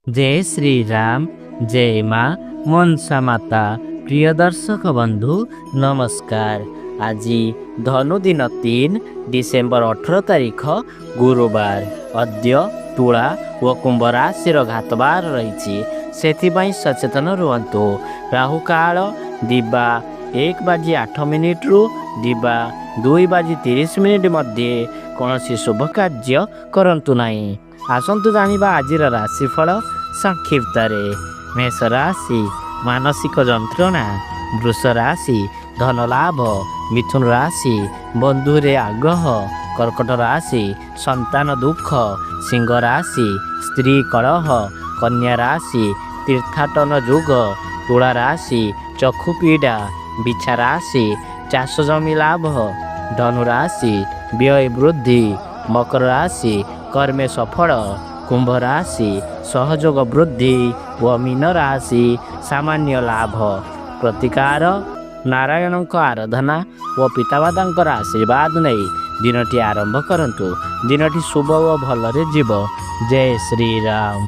जय श्री राम जय माँ मनसा माता प्रिय दर्शक बंधु नमस्कार। आज धनु दिन 3 डिसेम्बर 18 तारिख गुरुवार। अद्य तुला व कुंभ राशि घातबार रही से सचेतन रुहतु। राहु काल दिबा 1:08 रु दिबा 2:30 मध्य कौन शुभ कार्य करंतु नहीं। आसतु जानिबा आजिर राशिफल संक्षिप्त। मेष राशि मानसिक जंत्रणा, वृष राशि धन लाभ, मिथुन राशि बंधुरे आग्रह, कर्कट राशि संतान दुख, सिंह राशि स्त्री कलह, कन्या राशि तीर्थाटन जुग, तुला राशि चक्षु पीड़ा, बिछा राशि चाष जमी लाभ, धनु राशि व्यय वृद्धि, मकर राशि कर्मे सफल, कुंभ राशि सहयोग वृद्धि व मीन राशि सामान्य लाभ। प्रतिकार नारायण आराधना व पितामाता आशीर्वाद नहीं दिनटी आरंभ करंतु। दिनटी शुभ व भलरे जीव। जय श्री राम।